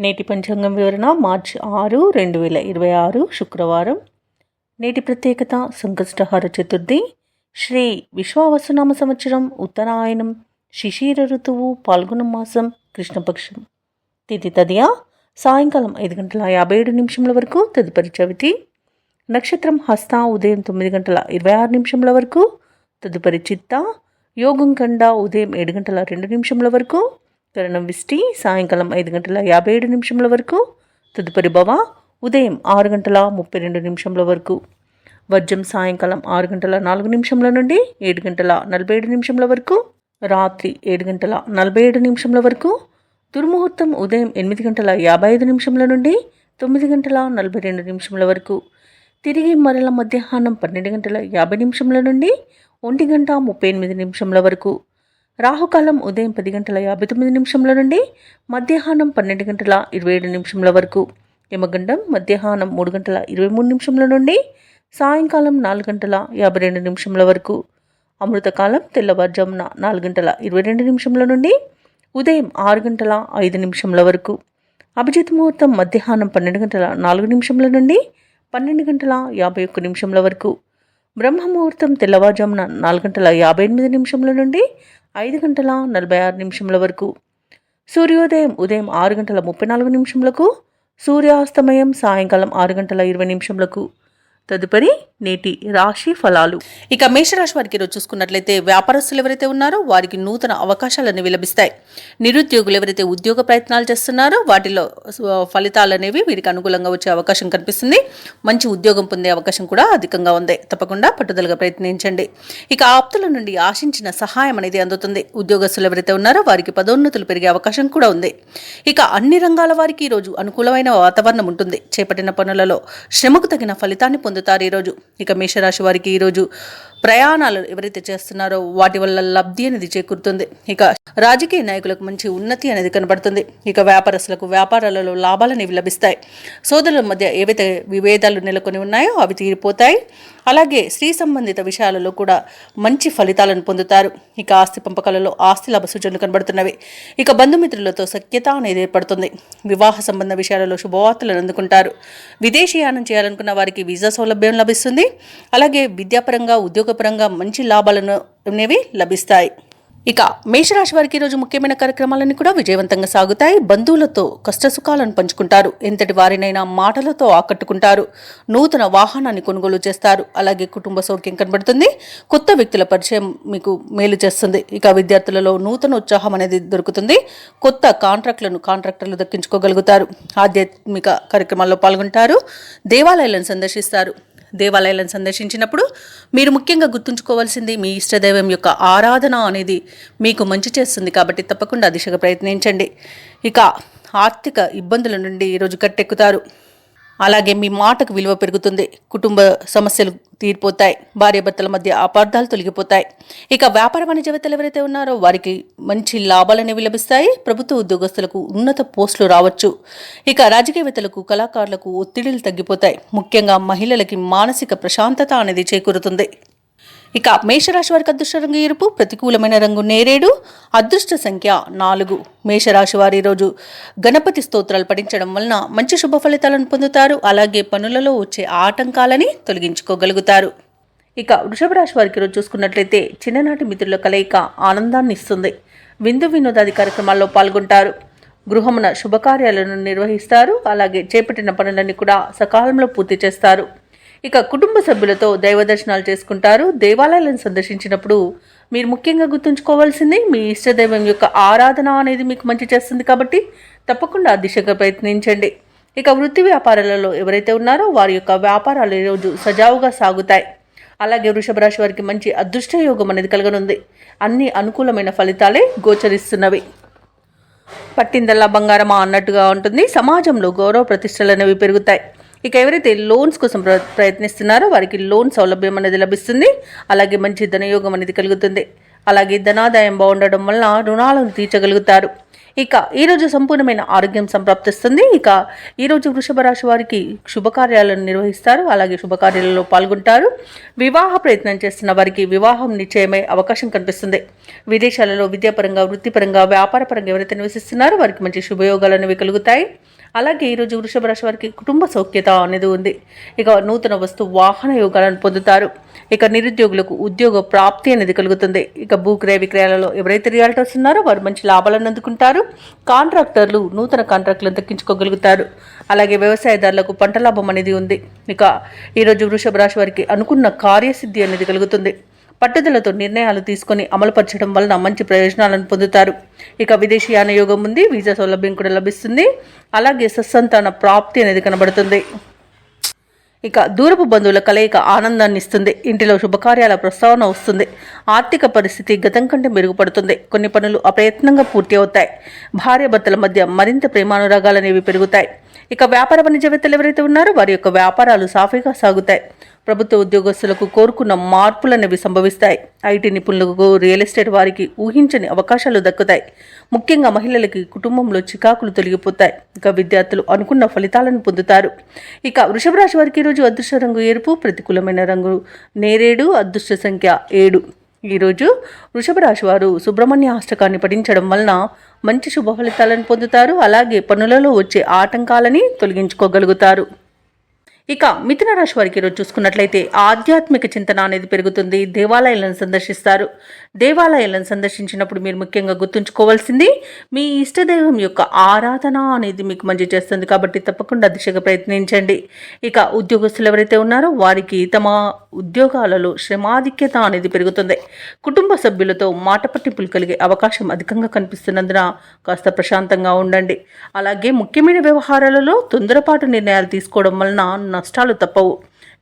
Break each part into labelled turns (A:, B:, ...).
A: నేటి పంచాంగం వివరణ మార్చి 6, 2026 శుక్రవారం. నేటి ప్రత్యేకత సంకష్టహార చతుర్థి, శ్రీ విశ్వావసునామ సంవత్సరం, ఉత్తరాయణం, శిశిర ఋతువు, పాల్గొన మాసం, కృష్ణపక్షం. తిథి తదియ సాయంకాలం 5:57 వరకు, తదుపరి చవితి. నక్షత్రం హస్త ఉదయం 9:26 వరకు, తదుపరి చిత్త. యోగం కండ ఉదయం 7:02 వరకు, కరణం విష్టి సాయంకాలం 5:57 వరకు, తదుపరి భవ ఉదయం 6:32 వరకు. వర్జం సాయంకాలం 6:04 నుండి 7:47 వరకు, రాత్రి 7:47 వరకు. దుర్ముహూర్తం ఉదయం 8:55 నుండి 9:42 వరకు. తిరిగి మరల మధ్యాహ్నం 12:50 నుండి 1:38 వరకు. రాహుకాలం ఉదయం 10:59 నుండి మధ్యాహ్నం 12:27 వరకు. యమగండం మధ్యాహ్నం 3:23 నుండి సాయంకాలం 4:52 వరకు. అమృతకాలం తెల్లవారుజామున 4:22 నుండి ఉదయం 6:05 వరకు. అభిజిత్ ముహూర్తం మధ్యాహ్నం 12:04 నుండి 12:51 వరకు. బ్రహ్మముహూర్తం తెల్లవారుజామున 4:58 నుండి 5:46 వరకు. సూర్యోదయం ఉదయం 6:34 సూర్యాస్తమయం సాయంకాలం 6:20. తదుపరి నేటి రాశి ఫలాలు. ఇక మేషరాశి వారికి ఈరోజు చూసుకున్నట్లయితే వ్యాపారస్తులు ఎవరైతే ఉన్నారో వారికి నూతన అవకాశాలనేవి లభిస్తాయి. నిరుద్యోగులు ఎవరైతే ఉద్యోగ ప్రయత్నాలు చేస్తున్నారో వాటిలో ఫలితాలు అనేవి వీరికి అనుకూలంగా వచ్చే అవకాశం కనిపిస్తుంది. మంచి ఉద్యోగం పొందే అవకాశం కూడా అధికంగా ఉంది. తప్పకుండా పట్టుదలగా ప్రయత్నించండి. ఇక ఆప్తుల నుండి ఆశించిన సహాయం అనేది అందుతుంది. ఉద్యోగస్తులు ఎవరైతే ఉన్నారో వారికి పదోన్నతులు పెరిగే అవకాశం కూడా ఉంది. ఇక అన్ని రంగాల వారికి ఈరోజు అనుకూలమైన వాతావరణం ఉంటుంది. చేపట్టిన పనులలో శ్రమకు తగిన ఫలితాన్ని పొందుతారు ఈరోజు. ఇక మేషరాశి వారికి ఈరోజు ప్రయాణాలు ఎవరైతే చేస్తున్నారో వాటి వల్ల లబ్ధి అనేది చేకూరుతుంది. ఇక రాజకీయ నాయకులకు మంచి ఉన్నతి అనేది కనబడుతుంది. ఇక వ్యాపారస్తులకు వ్యాపారాలలో లాభాలు అనేవి లభిస్తాయి. సోదరుల మధ్య ఏవైతే విభేదాలు నెలకొని ఉన్నాయో అవి తీరిపోతాయి. అలాగే స్త్రీ సంబంధిత విషయాలలో కూడా మంచి ఫలితాలను పొందుతారు. ఇక ఆస్తి పంపకాలలో ఆస్తి లాభ సూచనలు కనబడుతున్నవి. ఇక బంధుమిత్రులతో సఖ్యత అనేది ఏర్పడుతుంది. వివాహ సంబంధ విషయాలలో శుభవార్తలను అందుకుంటారు. విదేశీయానం చేయాలనుకున్న వారికి వీసా సౌలభ్యం లభిస్తుంది. అలాగే విద్యాపరంగా ఉద్యోగపరంగా మంచి లాభాలను అనేవి లభిస్తాయి. ఇక మేషరాశి వారికి ఈరోజు ముఖ్యమైన కార్యక్రమాలన్నీ కూడా విజయవంతంగా సాగుతాయి. బంధువులతో కష్టసుఖాలను పంచుకుంటారు. ఎంతటి వారినైనా మాటలతో ఆకట్టుకుంటారు. నూతన వాహనాన్ని కొనుగోలు చేస్తారు. అలాగే కుటుంబ సౌఖ్యం కనబడుతుంది. కొత్త వ్యక్తుల పరిచయం మీకు మేలు చేస్తుంది. ఇక విద్యార్థులలో నూతన ఉత్సాహం అనేది దొరుకుతుంది. కొత్త కాంట్రాక్టర్లు దక్కించుకోగలుగుతారు. ఆధ్యాత్మిక కార్యక్రమాల్లో పాల్గొంటారు. దేవాలయాలను సందర్శిస్తారు. దేవాలయాలను సందర్శించినప్పుడు మీరు ముఖ్యంగా గుర్తుంచుకోవాల్సింది మీ ఇష్టదైవం యొక్క ఆరాధన అనేది మీకు మంచి చేస్తుంది. కాబట్టి తప్పకుండా దిశగా ప్రయత్నించండి. ఇక ఆర్థిక ఇబ్బందుల నుండి ఈరోజు గట్టెక్కుతారు. అలాగే మీ మాటకు విలువ పెరుగుతుంది. కుటుంబ సమస్యలు తీరిపోతాయి. భార్యాభర్తల మధ్య అపార్థాలు తొలగిపోతాయి. ఇక వ్యాపార వాణిజ్యవేత్తలు ఎవరైతే ఉన్నారో వారికి మంచి లాభాలు అనేవి లభిస్తాయి. ప్రభుత్వ ఉద్యోగస్తులకు ఉన్నత పోస్టులు రావచ్చు. ఇక రాజకీయవేత్తలకు కళాకారులకు ఒత్తిడిలు తగ్గిపోతాయి. ముఖ్యంగా మహిళలకి మానసిక ప్రశాంతత అనేది చేకూరుతుంది. ఇక మేషరాశి వారికి అదృష్ట రంగు ఎరుపు, ప్రతికూలమైన రంగు నేరేడు, అదృష్ట సంఖ్య 4. మేషరాశి వారి ఈరోజు గణపతి స్తోత్రాలు పఠించడం వలన మంచి శుభ ఫలితాలను పొందుతారు. అలాగే పనులలో వచ్చే ఆటంకాలని తొలగించుకోగలుగుతారు. ఇక వృషభ రాశి వారికి ఈరోజు చూసుకున్నట్లయితే చిన్ననాటి మిత్రుల కలయిక ఆనందాన్ని ఇస్తుంది. విందు వినోదాది కార్యక్రమాల్లో పాల్గొంటారు. గృహమున శుభకార్యాలను నిర్వహిస్తారు. అలాగే చేపట్టిన పనులన్నీ కూడా సకాలంలో పూర్తి చేస్తారు. ఇక కుటుంబ సభ్యులతో దైవ దర్శనాలు చేసుకుంటారు. దేవాలయాలను సందర్శించినప్పుడు మీరు ముఖ్యంగా గుర్తుంచుకోవాల్సింది మీ ఇష్టదైవం యొక్క ఆరాధన అనేది మీకు మంచి చేస్తుంది. కాబట్టి తప్పకుండా దిశగా ప్రయత్నించండి. ఇక వృత్తి వ్యాపారాలలో ఎవరైతే ఉన్నారో వారి యొక్క వ్యాపారాలు ఈరోజు సజావుగా సాగుతాయి. అలాగే వృషభ రాశి వారికి మంచి అదృష్ట యోగం అనేది కలగనుంది. అన్ని అనుకూలమైన ఫలితాలే గోచరిస్తున్నవి. పట్టిందల్లా బంగారమా అన్నట్టుగా ఉంటుంది. సమాజంలో గౌరవ ప్రతిష్టలు అనేవి పెరుగుతాయి. ఇక ఎవరైతే లోన్స్ కోసం ప్రయత్నిస్తున్నారో వారికి లోన్ సౌలభ్యం అనేది లభిస్తుంది. అలాగే మంచి ధనయోగం అనేది కలుగుతుంది. అలాగే ధనాదాయం బాగుండడం వలన రుణాలను తీర్చగలుగుతారు. ఇక ఈరోజు సంపూర్ణమైన ఆరోగ్యం సంప్రాప్తిస్తుంది. ఇక ఈరోజు వృషభ రాశి వారికి శుభకార్యాలను నిర్వహిస్తారు, అలాగే శుభకార్యాలలో పాల్గొంటారు. వివాహ ప్రయత్నం చేస్తున్న వారికి వివాహం నిశ్చయమై అవకాశం కనిపిస్తుంది. విదేశాలలో విద్యాపరంగా, వృత్తిపరంగా, వ్యాపారపరంగా ఎవరైతే నివసిస్తున్నారో వారికి మంచి శుభయోగాలు అనేవి కలుగుతాయి. అలాగే ఈరోజు వృషభ రాశి వారికి కుటుంబ సౌఖ్యత అనేది ఉంది. ఇక నూతన వస్తు వాహన యోగాలను పొందుతారు. ఇక నిరుద్యోగులకు ఉద్యోగ ప్రాప్తి అనేది కలుగుతుంది. ఇక భూక్రయ విక్రయాలలో ఎవరైతే రియాల్టర్స్ ఉన్నారో వారు మంచి లాభాలను అందుకుంటారు. కాంట్రాక్టర్లు నూతన కాంట్రాక్టులను దక్కించుకోగలుగుతారు. అలాగే వ్యవసాయదారులకు పంట లాభం అనేది ఉంది. ఇక ఈరోజు వృషభ రాశి వారికి అనుకున్న కార్యసిద్ధి అనేది కలుగుతుంది. పట్టుదలతో నిర్ణయాలు తీసుకొని అమలుపరచడం వలన మంచి ప్రయోజనాలను పొందుతారు. ఇక విదేశీయాన యోగం ఉంది, వీసా సౌలభ్యం కూడా లభిస్తుంది. అలాగే సత్సంతాన ప్రాప్తి అనేది కనబడుతుంది. ఇక దూరపు బంధువుల కలయిక ఆనందాన్ని ఇస్తుంది. ఇంటిలో శుభకార్యాల ప్రస్తావన వస్తుంది. ఆర్థిక పరిస్థితి గతం కంటే మెరుగుపడుతుంది. కొన్ని పనులు అప్రయత్నంగా పూర్తి అవుతాయి. భార్యాభర్తల మధ్య మరింత ప్రేమానురాగాలు అనేవి పెరుగుతాయి. ఇక వ్యాపార వాణిజ్యవేత్తలు ఎవరైతే ఉన్నారో వారి యొక్క వ్యాపారాలు సాఫీగా సాగుతాయి. ప్రభుత్వ ఉద్యోగస్తులకు కోరుకున్న మార్పులు అనేవి సంభవిస్తాయి. ఐటీ నిపుణులకు, రియల్ ఎస్టేట్ వారికి ఊహించని అవకాశాలు దక్కుతాయి. ముఖ్యంగా మహిళలకి కుటుంబంలో చికాకులు తొలగిపోతాయి. ఇక విద్యార్థులు అనుకున్న ఫలితాలను పొందుతారు. ఇక వృషభ రాశి వారికి ఈరోజు అదృష్ట రంగు ఎరుపు, ప్రతికూలమైన రంగు నేరేడు, అదృష్ట సంఖ్య 7. ఈరోజు వృషభ రాశి వారు సుబ్రహ్మణ్య అష్టకాన్ని పఠించడం వలన మంచి శుభ ఫలితాలను పొందుతారు. అలాగే పనులలో వచ్చే ఆటంకాలని తొలగించుకోగలుగుతారు. ఇక మిథున రాశి వారికి ఈరోజు చూసుకున్నట్లయితే ఆధ్యాత్మిక చింతన అనేది పెరుగుతుంది. దేవాలయాలను సందర్శిస్తారు. దేవాలయాలను సందర్శించినప్పుడు మీరు ముఖ్యంగా గుర్తుంచుకోవాల్సింది మీ ఇష్టదైవం యొక్క ఆరాధన అనేది మీకు మంచి చేస్తుంది. కాబట్టి తప్పకుండా దిశగా ప్రయత్నించండి. ఇక ఉద్యోగస్తులు ఎవరైతే ఉన్నారో వారికి తమ ఉద్యోగాలలో శ్రమాధిక్యత అనేది పెరుగుతుంది. కుటుంబ సభ్యులతో మాట పట్టింపులు కలిగే అవకాశం అధికంగా కనిపిస్తున్నందున కాస్త ప్రశాంతంగా ఉండండి. అలాగే ముఖ్యమైన వ్యవహారాలలో తొందరపాటు నిర్ణయాలు తీసుకోవడం వలన నష్టాలు తప్పవు.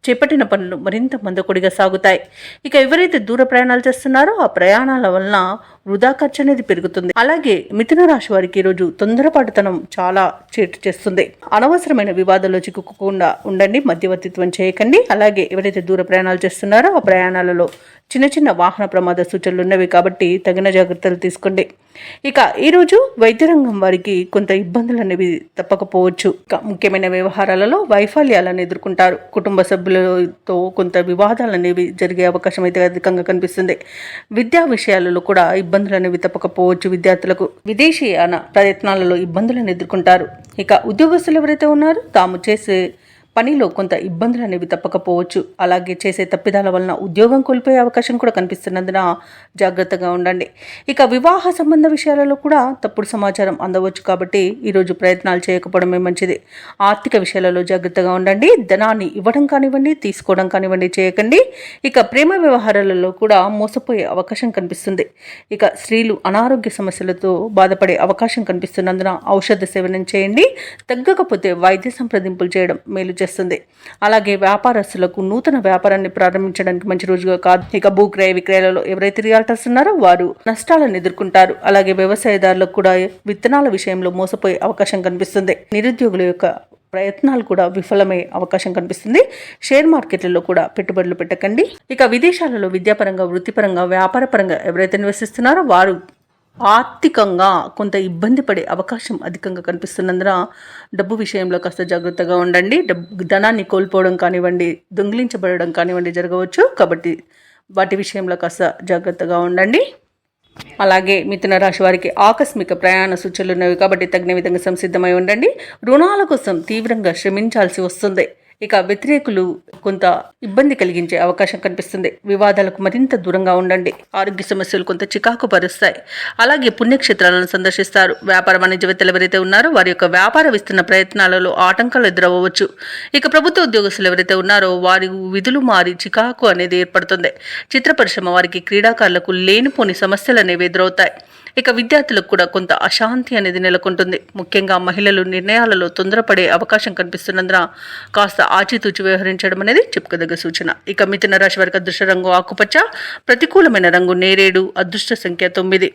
A: చేపట్టిన పనులు మరింత మందకొడిగా సాగుతాయి. ఇక ఎవరైతే దూర ప్రయాణాలు చేస్తున్నారో ఆ ప్రయాణాల వలన వృధా ఖర్చు అనేది పెరుగుతుంది. అలాగే మిథున రాశి వారికి ఈరోజు తొందరపాటుతనం చాలా చేటు చేస్తుంది. అనవసరమైన వివాదాల్లో చిక్కుకోకుండా ఉండండి. మధ్యవర్తిత్వం చేయకండి. అలాగే ఎవరైతే దూర ప్రయాణాలు చేస్తున్నారో ఆ ప్రయాణాలలో చిన్న చిన్న వాహన ప్రమాద సూచనలు ఉన్నవి కాబట్టి తగిన జాగ్రత్తలు తీసుకోండి. ఇక ఈరోజు వైద్య రంగం వారికి కొంత ఇబ్బందులు అనేవి తప్పకపోవచ్చు. ఇక ముఖ్యమైన వ్యవహారాలలో వైఫల్యాలను ఎదుర్కొంటారు. కుటుంబ సభ్యులతో కొంత వివాదాలు అనేవి జరిగే అవకాశం అయితే అధికంగా కనిపిస్తుంది. విద్యా విషయాలలో కూడా ఇబ్బందులు అనేవి తప్పకపోవచ్చు. విద్యార్థులకు విదేశీయాన ప్రయత్నాలలో ఇబ్బందులను ఎదుర్కొంటారు. ఇక ఉద్యోగస్తులు ఎవరైతే ఉన్నారో తాము చేసే పనిలో కొంత ఇబ్బందులు అనేవి తప్పకపోవచ్చు. అలాగే చేసే తప్పిదాల వలన ఉద్యోగం కోల్పోయే అవకాశం కూడా కనిపిస్తున్నందున జాగ్రత్తగా ఉండండి. ఇక వివాహ సంబంధ విషయాలలో కూడా తప్పుడు సమాచారం అందవచ్చు. కాబట్టి ఈరోజు ప్రయత్నాలు చేయకపోవడమే మంచిది. ఆర్థిక విషయాలలో జాగ్రత్తగా ఉండండి. ధనాన్ని ఇవ్వడం కానివ్వండి, తీసుకోవడం కానివ్వండి చేయకండి. ఇక ప్రేమ వ్యవహారాలలో కూడా మోసపోయే అవకాశం కనిపిస్తుంది. ఇక స్త్రీలు అనారోగ్య సమస్యలతో బాధపడే అవకాశం కనిపిస్తున్నందున ఔషధ సేవనం చేయండి. తగ్గకపోతే వైద్య సంప్రదింపులు చేయడం మేలు చేస్తుంది. అలాగే వ్యాపారస్తులకు నూతన వ్యాపారాన్ని ప్రారంభించడానికి మంచి రోజుగా కాదు. ఇక భూక్రయ విక్రయాలలో ఎవరైతే రియాల్టర్స్ ఉన్నారో వారు నష్టాలను ఎదుర్కొంటారు. అలాగే వ్యవసాయదారులకు కూడా విత్తనాల విషయంలో మోసపోయే అవకాశం కనిపిస్తుంది. నిరుద్యోగుల యొక్క ప్రయత్నాలు కూడా విఫలమయ్యే అవకాశం కనిపిస్తుంది. షేర్ మార్కెట్లలో కూడా పెట్టుబడులు పెట్టకండి. ఇక విదేశాలలో విద్యాపరంగా, వృత్తిపరంగా, వ్యాపారపరంగా ఎవరైతే నివసిస్తున్నారో వారు ఆర్థికంగా కొంత ఇబ్బంది పడే అవకాశం అధికంగా కనిపిస్తున్నందున డబ్బు విషయంలో కాస్త జాగ్రత్తగా ఉండండి. ధనాన్ని కోల్పోవడం కానివ్వండి, దొంగిలించబడడం కానివ్వండి జరగవచ్చు. కాబట్టి వాటి విషయంలో కాస్త జాగ్రత్తగా ఉండండి. అలాగే మిథున రాశి వారికి ఆకస్మిక ప్రయాణ సూచనలు ఉన్నవి కాబట్టి తగిన విధంగా సంసిద్ధమై ఉండండి. రుణాల కోసం తీవ్రంగా శ్రమించాల్సి వస్తుంది. ఇక వ్యతిరేకులు కొంత ఇబ్బంది కలిగించే అవకాశం కనిపిస్తుంది. వివాదాలకు మరింత దూరంగా ఉండండి. ఆరోగ్య సమస్యలు కొంత చికాకు పరుస్తాయి. అలాగే పుణ్యక్షేత్రాలను సందర్శిస్తారు. వ్యాపార వాణిజ్యవేత్తలు ఎవరైతే ఉన్నారో వారి యొక్క వ్యాపార విస్తరణ ప్రయత్నాలలో ఆటంకాలు ఎదురవ్వచ్చు. ఇక ప్రభుత్వ ఉద్యోగస్తులు ఎవరైతే ఉన్నారో వారి విధులు మారి చికాకు అనేది ఏర్పడుతుంది. చిత్ర పరిశ్రమ వారికి, క్రీడాకారులకు లేనిపోని సమస్యలు అనేవి ఎదురవుతాయి. ఇక విద్యార్థులకు కూడా కొంత అశాంతి అనేది నెలకొంటుంది. ముఖ్యంగా మహిళలు నిర్ణయాలలో తొందరపడే అవకాశం కనిపిస్తున్నందున కాస్త ఆచితూచి వ్యవహరించడం అనేది చెప్పుకోదగ్గ సూచన. ఇక మిథున రాశి వారికి అదృష్ట రంగు ఆకుపచ్చ, ప్రతికూలమైన రంగు నేరేడు, అదృష్ట సంఖ్య 9.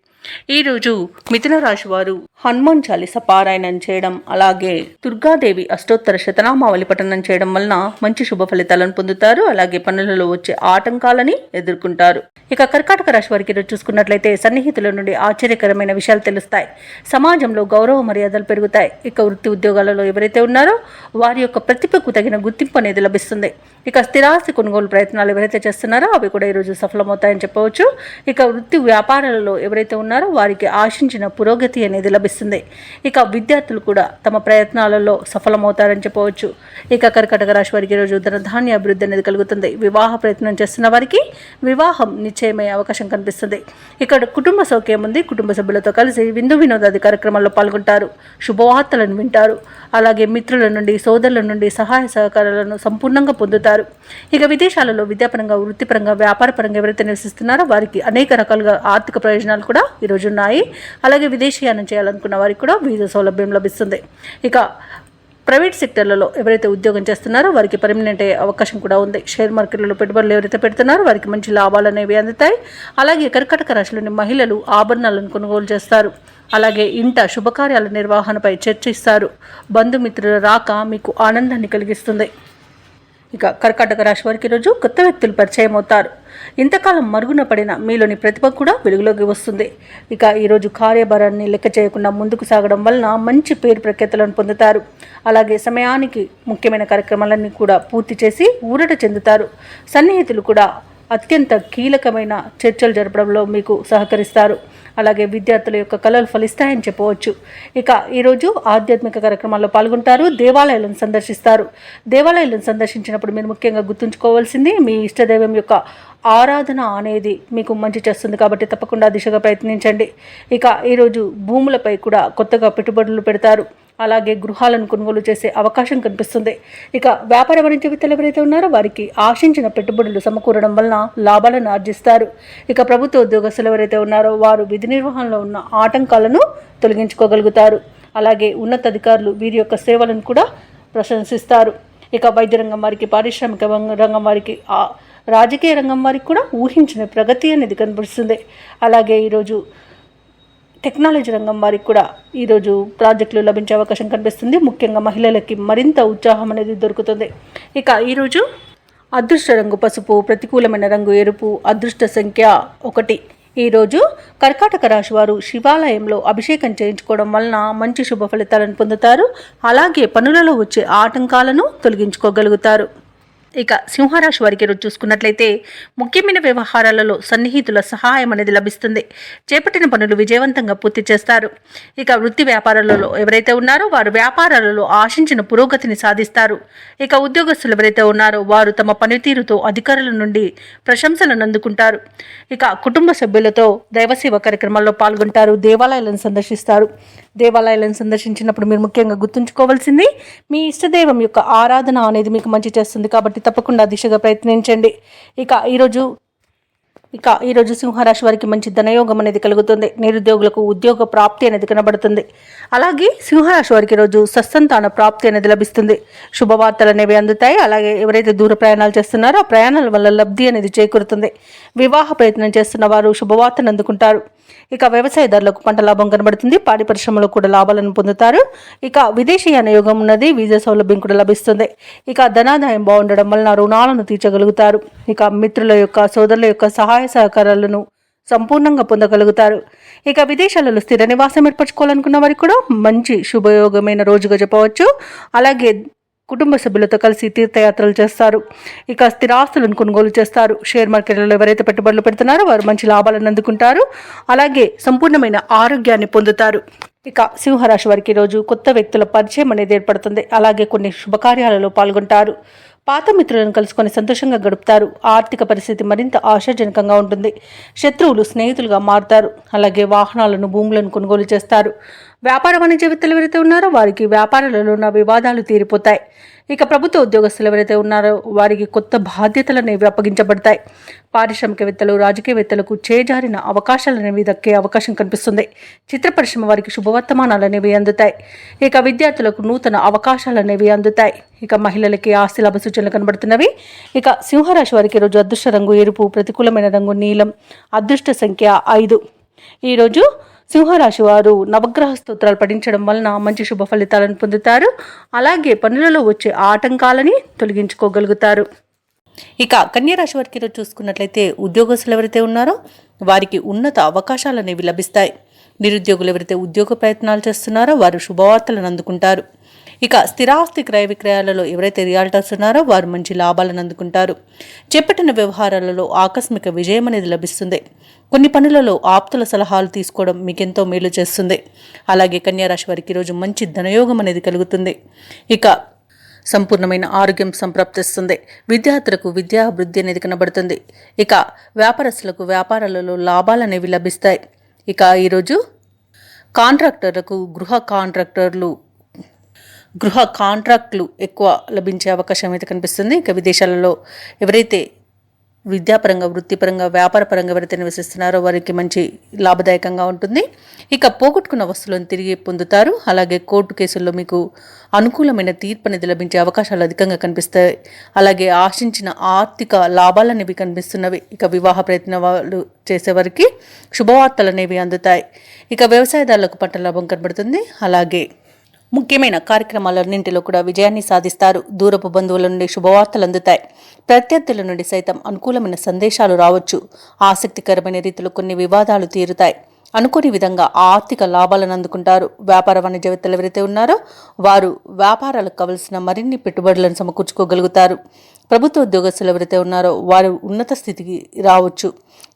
A: ఈరోజు మిథున రాశి వారు హనుమాన్ చాలీస పారాయణం చేయడం, అలాగే దుర్గాదేవి అష్టోత్తర శతనామావళి పఠనం చేయడం వలన మంచి శుభ ఫలితాలను పొందుతారు. అలాగే పనులలో వచ్చే ఆటంకాలని ఎదుర్కొంటారు. ఇక కర్కాటక రాశి వారికి ఈరోజు చూసుకున్నట్లయితే సన్నిహితుల నుండి ఆశ్చర్యకరమైన విషయాలు తెలుస్తాయి. సమాజంలో గౌరవ మర్యాదలు పెరుగుతాయి. ఇక వృత్తి ఉద్యోగాలలో ఎవరైతే ఉన్నారో వారి యొక్క ప్రతిభకు తగిన గుర్తింపు అనేది లభిస్తుంది. ఇక స్థిరాస్తి కొనుగోలు ప్రయత్నాలు ఎవరైతే చేస్తున్నారో అవి కూడా ఈరోజు సఫలమవుతాయని చెప్పవచ్చు. ఇక వృత్తి వ్యాపారాలలో ఎవరైతే ఉన్నారో వారికి ఆశించిన పురోగతి అనేది లభిస్తుంది. ఇక విద్యార్థులు కూడా తమ ప్రయత్నాలలో సఫలమవుతారని చెప్పవచ్చు. ఇక కర్కాటక రాశి వారికి ఈరోజు ధనధాన్య అభివృద్ధి అనేది కలుగుతుంది. వివాహ ప్రయత్నం చేస్తున్న వారికి వివాహం నిశ్చయమయ్యే అవకాశం కనిపిస్తుంది. ఇక్కడ కుటుంబ సౌఖ్యం ఉంది. కుటుంబ సభ్యులతో కలిసి విందు వినోదాది కార్యక్రమాల్లో పాల్గొంటారు. శుభవార్తలను వింటారు. అలాగే మిత్రుల నుండి సోదరుల నుండి సహాయ సహకారాలను సంపూర్ణంగా పొందుతారు. ఇక విదేశాలలో విద్యాపరంగా వృత్తిపరంగా వ్యాపారపరంగా ఎవరైతే నివసిస్తున్నారో వారికి అనేక రకాలుగా ఆర్థిక ప్రయోజనాలు కూడా ఈరోజు ఉన్నాయి. అలాగే విదేశీయానం చేయాలనుకున్న వారికి కూడా వీసా సౌలభ్యం లభిస్తుంది. ఇక ప్రైవేట్ సెక్టర్లలో ఎవరైతే ఉద్యోగం చేస్తున్నారో వారికి పర్మనెంట్ అయ్యే అవకాశం కూడా ఉంది. షేర్ మార్కెట్లలో పెట్టుబడులు ఎవరైతే పెడుతున్నారో వారికి మంచి లాభాలు అనేవి అందుతాయి. అలాగే కర్కాటక రాశిలోని మహిళలు ఆభరణాలను కొనుగోలు చేస్తారు. అలాగే ఇంట శుభకార్యాల నిర్వహణపై చర్చిస్తారు. బంధుమిత్రుల రాక మీకు ఆనందాన్ని కలిగిస్తుంది. ఇక కర్కాటక రాశి వారికి ఈరోజు కొత్త వ్యక్తులు పరిచయం అవుతారు. ఇంతకాలం మరుగున పడిన మీలోని ప్రతిభ కూడా వెలుగులోకి వస్తుంది. ఇక ఈరోజు కార్యభారాన్ని లెక్క చేయకుండా ముందుకు సాగడం వలన మంచి పేరు ప్రఖ్యాతులను పొందుతారు. అలాగే సమయానికి ముఖ్యమైన కార్యక్రమాలన్నీ కూడా పూర్తి చేసి ఊరట చెందుతారు. సన్నిహితులు కూడా అత్యంత కీలకమైన చర్చలు జరపడంలో మీకు సహకరిస్తారు. అలాగే విద్యార్థుల యొక్క కళలు ఫలిస్తాయని చెప్పవచ్చు. ఇక ఈరోజు ఆధ్యాత్మిక కార్యక్రమాల్లో పాల్గొంటారు. దేవాలయాలను సందర్శిస్తారు. దేవాలయాలను సందర్శించినప్పుడు మీరు ముఖ్యంగా గుర్తుంచుకోవాల్సింది మీ ఇష్టదైవం యొక్క ఆరాధన అనేది మీకు మంచి చేస్తుంది. కాబట్టి తప్పకుండా దిశగా ప్రయత్నించండి. ఇక ఈరోజు భూములపై కూడా కొత్తగా పెట్టుబడులు పెడతారు. అలాగే గృహాలను కొనుగోలు చేసే అవకాశం కనిపిస్తుంది. ఇక వ్యాపార వాణిజ్య వేత్తలు ఎవరైతే ఉన్నారో వారికి ఆశించిన పెట్టుబడులు సమకూరడం వలన లాభాలను ఆర్జిస్తారు. ఇక ప్రభుత్వ ఉద్యోగస్తులు ఎవరైతే ఉన్నారో వారు విధి నిర్వహణలో ఉన్న ఆటంకాలను తొలగించుకోగలుగుతారు. అలాగే ఉన్నతాధికారులు వీరి యొక్క సేవలను కూడా ప్రశంసిస్తారు. ఇక వైద్య రంగం వారికి, పారిశ్రామిక రంగం వారికి, రాజకీయ రంగం వారికి కూడా ఊహించిన ప్రగతి అనేది కనిపిస్తుంది. అలాగే ఈరోజు టెక్నాలజీ రంగం వారికి కూడా ఈరోజు ప్రాజెక్టులు లభించే అవకాశం కనిపిస్తుంది. ముఖ్యంగా మహిళలకి మరింత ఉత్సాహం అనేది దొరుకుతుంది. ఇక ఈరోజు అదృష్ట రంగు పసుపు, ప్రతికూలమైన రంగు ఎరుపు, అదృష్ట సంఖ్య 1. ఈరోజు కర్కాటక రాశి వారు శివాలయంలో అభిషేకం చేయించుకోవడం వలన మంచి శుభ ఫలితాలను పొందుతారు. అలాగే పనులలో వచ్చే ఆటంకాలను తొలగించుకోగలుగుతారు. ఇక సింహరాశి వారికి ఈరోజు చూసుకున్నట్లయితే ముఖ్యమైన వ్యవహారాలలో సన్నిహితుల సహాయం అనేది లభిస్తుంది. చేపట్టిన పనులు విజయవంతంగా పూర్తి చేస్తారు. ఇక వృత్తి వ్యాపారాలలో ఎవరైతే ఉన్నారో వారు వ్యాపారాలలో ఆశించిన పురోగతిని సాధిస్తారు. ఇక ఉద్యోగస్తులు ఎవరైతే ఉన్నారో వారు తమ పనితీరుతో అధికారుల నుండి ప్రశంసలను అందుకుంటారు. ఇక కుటుంబ సభ్యులతో దైవసేవ కార్యక్రమాల్లో పాల్గొంటారు. దేవాలయాలను సందర్శిస్తారు. దేవాలయాలను సందర్శించినప్పుడు మీరు ముఖ్యంగా గుర్తుంచుకోవాల్సింది మీ ఇష్టదైవం యొక్క ఆరాధన అనేది మీకు మంచి చేస్తుంది. కాబట్టి తప్పకుండా దిశగా ప్రయత్నించండి. ఇక ఈరోజు సింహరాశి వారికి మంచి ధనయోగం అనేది కలుగుతుంది. నిరుద్యోగులకు ఉద్యోగ ప్రాప్తి అనేది కనబడుతుంది. అలాగే సింహరాశి వారికి ఈరోజు సత్సంతాన ప్రాప్తి అనేది లభిస్తుంది. శుభవార్తలు అనేవి అందుతాయి. అలాగే ఎవరైతే దూర ప్రయాణాలు చేస్తున్నారో ఆ ప్రయాణాల వల్ల లబ్ధి అనేది చేకూరుతుంది. వివాహ ప్రయత్నం చేస్తున్న వారు శుభవార్తను అందుకుంటారు. ఇక వ్యవసాయదారులకు పంట లాభం కనబడుతుంది. పాడి పరిశ్రమలో కూడా లాభాలను పొందుతారు. ఇక విదేశీయాన యోగం ఉన్నది. వీసా సౌలభ్యం కూడా లభిస్తుంది. ఇక ధనాదాయం బాగుండడం వలన రుణాలను తీర్చగలుగుతారు. ఇక మిత్రుల యొక్క సోదరుల యొక్క సహాయ సహకారాలను సంపూర్ణంగా పొందగలుగుతారు. ఇక విదేశాలలో స్థిర నివాసం ఏర్పరచుకోవాలనుకున్న వారికి కూడా మంచి శుభయోగమైన రోజుగా చెప్పవచ్చు. అలాగే కుటుంబ సభ్యులతో కలిసి తీర్థయాత్రలు చేస్తారు. ఇక స్థిరాస్తులను కొనుగోలు చేస్తారు. షేర్ మార్కెట్లలో ఎవరైతే పెట్టుబడులు పెడుతున్నారో వారు మంచి లాభాలను అందుకుంటారు. అలాగే సంపూర్ణమైన ఆరోగ్యాన్ని పొందుతారు. ఇక సింహరాశి వారికి ఈరోజు కొత్త వ్యక్తుల పరిచయం అనేది ఏర్పడుతుంది. అలాగే కొన్ని శుభకార్యాలలో పాల్గొంటారు. పాత మిత్రులను కలుసుకొని సంతోషంగా గడుపుతారు. ఆర్థిక పరిస్థితి మరింత ఆశాజనకంగా ఉంటుంది. శత్రువులు స్నేహితులుగా మారుతారు. అలాగే వాహనాలను, భూములను కొనుగోలు చేస్తారు. వ్యాపార వాణిజ్య వేత్తలు ఎవరైతే ఉన్నారో వారికి వ్యాపారాలలో ఉన్న వివాదాలు తీరిపోతాయి. ఇక ప్రభుత్వ ఉద్యోగస్తులు ఎవరైతే ఉన్నారో వారికి కొత్త బాధ్యతలు అనేవి అప్పగించబడతాయి. పారిశ్రామికవేత్తలు, రాజకీయవేత్తలకు చేజారిన అవకాశాలు అనేవి దక్కే అవకాశం కనిపిస్తుంది. చిత్ర పరిశ్రమ వారికి శుభవర్తమానాలు అనేవి అందుతాయి. ఇక విద్యార్థులకు నూతన అవకాశాలు అనేవి అందుతాయి. ఇక మహిళలకి ఆస్తి లాభ సూచనలు కనబడుతున్నవి. ఇక సింహరాశి వారికి ఈరోజు అదృష్ట రంగు ఎరుపు, ప్రతికూలమైన రంగు నీలం, అదృష్ట సంఖ్య 5. ఈరోజు సింహరాశి వారు నవగ్రహ స్తోత్రాలు పఠించడం వలన మంచి శుభ ఫలితాలను పొందుతారు. అలాగే పనులలో వచ్చే ఆటంకాలని తొలగించుకోగలుగుతారు. ఇక కన్యారాశి వారికి ఈరోజు చూసుకున్నట్లయితే ఉద్యోగస్తులు ఎవరైతే ఉన్నారో వారికి ఉన్నత అవకాశాలు అనేవి లభిస్తాయి. నిరుద్యోగులు ఎవరైతే ఉద్యోగ ప్రయత్నాలు చేస్తున్నారో వారు శుభవార్తలను అందుకుంటారు. ఇక స్థిరాస్తి క్రయ విక్రయాలలో ఎవరైతే రియాల్టర్స్ ఉన్నారో వారు మంచి లాభాలను అందుకుంటారు. చేపట్టిన వ్యవహారాలలో ఆకస్మిక విజయం అనేది లభిస్తుంది. కొన్ని పనులలో ఆప్తుల సలహాలు తీసుకోవడం మీకెంతో మేలు చేస్తుంది. అలాగే కన్యారాశి వారికి ఈరోజు మంచి ధనయోగం అనేది కలుగుతుంది. ఇక సంపూర్ణమైన ఆరోగ్యం సంప్రాప్తిస్తుంది. విద్యార్థులకు విద్యాభివృద్ధి అనేది కనబడుతుంది. ఇక వ్యాపారస్తులకు వ్యాపారాలలో లాభాలు అనేవి లభిస్తాయి. ఇక ఈరోజు కాంట్రాక్టర్లకు గృహ కాంట్రాక్టులు ఎక్కువ లభించే అవకాశం అయితే కనిపిస్తుంది. ఇక విదేశాలలో ఎవరైతే విద్యాపరంగా, వృత్తిపరంగా, వ్యాపారపరంగా ఎవరైతే నివసిస్తున్నారో వారికి మంచి లాభదాయకంగా ఉంటుంది. ఇక పోగొట్టుకున్న వస్తువులను తిరిగి పొందుతారు. అలాగే కోర్టు కేసుల్లో మీకు అనుకూలమైన తీర్పు అనేది లభించే అవకాశాలు అధికంగా కనిపిస్తాయి. అలాగే ఆశించిన ఆర్థిక లాభాలు అనేవి కనిపిస్తున్నవి. ఇక వివాహ ప్రయత్నాలు చేసేవారికి శుభవార్తలు అనేవి అందుతాయి. ఇక వ్యవసాయదారులకు పంట లాభం కనబడుతుంది. అలాగే ముఖ్యమైన కార్యక్రమాలన్నింటిలో కూడా విజయాన్ని సాధిస్తారు. దూరపు బంధువుల నుండి శుభవార్తలు అందుతాయి. ప్రత్యర్థుల నుండి సైతం అనుకూలమైన సందేశాలు రావచ్చు. ఆసక్తికరమైన రీతిలో కొన్ని వివాదాలు తీరుతాయి. అనుకోని విధంగా ఆర్థిక లాభాలను అందుకుంటారు. వ్యాపార వాణిజ్యవేత్తలు ఎవరైతే ఉన్నారో వారు వ్యాపారాలకు కావలసిన మరిన్ని పెట్టుబడులను సమకూర్చుకోగలుగుతారు. ప్రభుత్వ ఉద్యోగస్తులు ఎవరైతే ఉన్నారో వారు ఉన్నత స్థితికి రావచ్చు.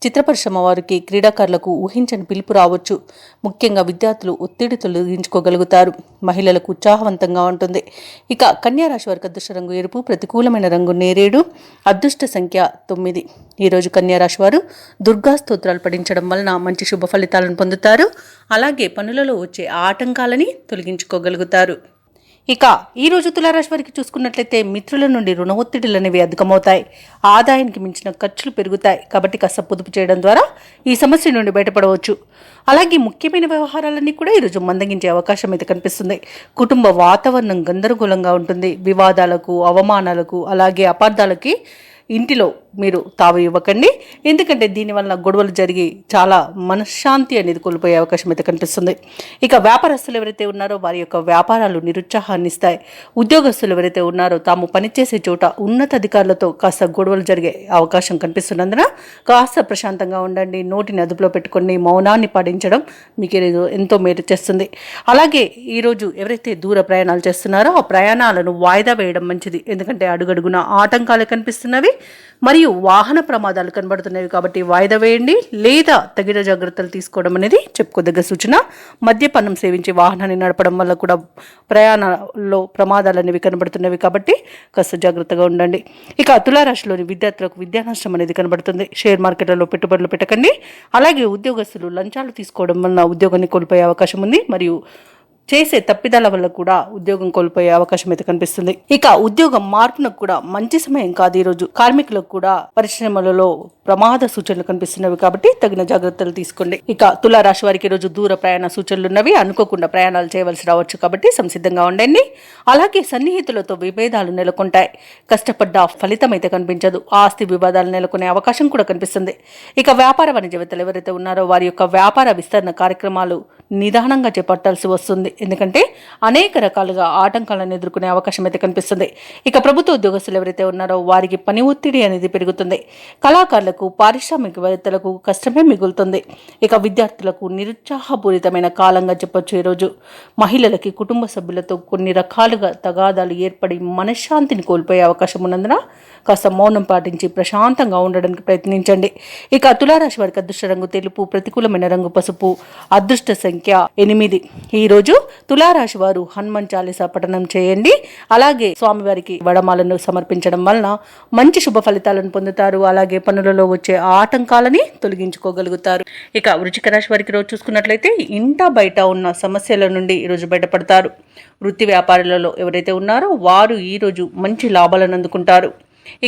A: చిత్ర పరిశ్రమ వారికి, క్రీడాకారులకు ఊహించని పిలుపు రావచ్చు. ముఖ్యంగా విద్యార్థులు ఒత్తిడి తొలగించుకోగలుగుతారు. మహిళలకు ఉత్సాహవంతంగా ఉంటుంది. ఇక కన్యారాశి వారికి అదృష్ట రంగు ఎరుపు, ప్రతికూలమైన రంగు నేరేడు, అదృష్ట సంఖ్య 9. ఈరోజు కన్యారాశి వారు దుర్గా స్తోత్రాలు పఠించడం వలన మంచి శుభ ఫలితాలను పొందుతారు. అలాగే పనులలో వచ్చే ఆటంకాలని తొలగించుకోగలుగుతారు. ఇక ఈరోజు తులారాశి వారికి చూసుకున్నట్లయితే మిత్రుల నుండి రుణ ఒత్తిడిలు అనేవి అధికమవుతాయి. ఆదాయానికి మించిన ఖర్చులు పెరుగుతాయి. కాబట్టి కాస్త పొదుపు చేయడం ద్వారా ఈ సమస్య నుండి బయటపడవచ్చు. అలాగే ముఖ్యమైన వ్యవహారాలన్నీ కూడా ఈరోజు మందగించే అవకాశం అయితే కనిపిస్తుంది. కుటుంబ వాతావరణం గందరగోళంగా ఉంటుంది. వివాదాలకు, అవమానాలకు, అలాగే అపార్థాలకి ఇంటిలో మీరు తావు ఇవ్వకండి. ఎందుకంటే దీనివల్ల గొడవలు జరిగి చాలా మనశ్శాంతి అనేది కోల్పోయే అవకాశం అయితే కనిపిస్తుంది. ఇక వ్యాపారస్తులు ఎవరైతే ఉన్నారో వారి యొక్క వ్యాపారాలు నిరుత్సాహాన్ని ఇస్తాయి. ఉద్యోగస్తులు ఎవరైతే ఉన్నారో తాము పనిచేసే చోట ఉన్నత అధికారులతో కాస్త గొడవలు జరిగే అవకాశం కనిపిస్తున్నందున కాస్త ప్రశాంతంగా ఉండండి. నోటిని అదుపులో పెట్టుకొని మౌనాన్ని పాటించడం మీకు ఎంతో మేలు చేస్తుంది. అలాగే ఈరోజు ఎవరైతే దూర ప్రయాణాలు చేస్తున్నారో ఆ ప్రయాణాలను వాయిదా వేయడం మంచిది. ఎందుకంటే అడుగడుగున ఆటంకాలు కనిపిస్తున్నవి మరియు వాహన ప్రమాదాలు కనబడుతున్నాయి. కాబట్టి వాయిదా వేయండి లేదా తగిన జాగ్రత్తలు తీసుకోవడం అనేది చెప్పుకోదగ్గ సూచన. మద్యపానం సేవించి వాహనాన్ని నడపడం వల్ల కూడా ప్రయాణాల్లో ప్రమాదాలు అనేవి కనబడుతున్నవి. కాబట్టి కాస్త జాగ్రత్తగా ఉండండి. ఇక తులారాశిలోని విద్యార్థులకు విద్యా నష్టం అనేది కనబడుతుంది. షేర్ మార్కెట్లలో పెట్టుబడులు పెట్టకండి. అలాగే ఉద్యోగస్తులు లంచాలు తీసుకోవడం వలన ఉద్యోగాన్ని కోల్పోయే అవకాశం ఉంది. మరియు చేసే తప్పిదాల వల్ల కూడా ఉద్యోగం కోల్పోయే అవకాశం అయితే కనిపిస్తుంది. ఇక ఉద్యోగం మార్పునకు కూడా మంచి సమయం కాదు. ఈరోజు కార్మికులకు కూడా పరిశ్రమలలో ప్రమాద సూచనలు కనిపిస్తున్నవి. కాబట్టి తగిన జాగ్రత్తలు తీసుకోండి. ఇక తులారాశి వారికి ఈరోజు దూర ప్రయాణ సూచనలు ఉన్నవి. అనుకోకుండా ప్రయాణాలు చేయవలసి రావచ్చు. కాబట్టి సంసిద్ధంగా ఉండండి. అలాగే సన్నిహితులతో విభేదాలు నెలకొంటాయి. కష్టపడ్డ ఫలితం అయితే కనిపించదు. ఆస్తి వివాదాలు నెలకొనే అవకాశం కూడా కనిపిస్తుంది. ఇక వ్యాపార వాణిజ్యవేత్తలు ఎవరైతే ఉన్నారో వారి యొక్క వ్యాపార విస్తరణ కార్యక్రమాలు నిదానంగా చేపట్టాల్సి వస్తుంది. ఎందుకంటే అనేక రకాలుగా ఆటంకాలను ఎదుర్కొనే అవకాశం అయితే కనిపిస్తుంది. ఇక ప్రభుత్వ ఉద్యోగస్తులు ఎవరైతే ఉన్నారో వారికి పని ఒత్తిడి అనేది పెరుగుతుంది. కళాకారులకు, పారిశ్రామికవేత్తలకు కష్టమే మిగులుతుంది. ఇక విద్యార్థులకు నిరుత్సాహపూరితమైన కాలంగా చెప్పొచ్చు. ఈరోజు మహిళలకి కుటుంబ సభ్యులతో కొన్ని రకాలుగా తగాదాలు ఏర్పడి మనశ్శాంతిని కోల్పోయే అవకాశం ఉన్నందున కాస్త మౌనం పాటించి ప్రశాంతంగా ఉండడానికి ప్రయత్నించండి. ఇక తులారాశి వారికి అదృష్ట రంగు తెలుపు, ప్రతికూలమైన రంగు పసుపు, అదృష్ట సంఖ్య 8. ఈరోజు తులారాశి వారు హనుమాన్ చాలీసా పఠనం చేయండి. అలాగే స్వామివారికి వడమాలను సమర్పించడం వలన మంచి శుభ ఫలితాలను పొందుతారు. అలాగే పనులలో వచ్చే ఆటంకాలని తొలగించుకోగలుగుతారు. ఇక వృశ్చిక రాశి వారికి రోజు చూసుకున్నట్లయితే ఇంట బయట ఉన్న సమస్యల నుండి ఈరోజు బయటపడతారు. వృత్తి వ్యాపారాలలో ఎవరైతే ఉన్నారో వారు ఈరోజు మంచి లాభాలను అందుకుంటారు.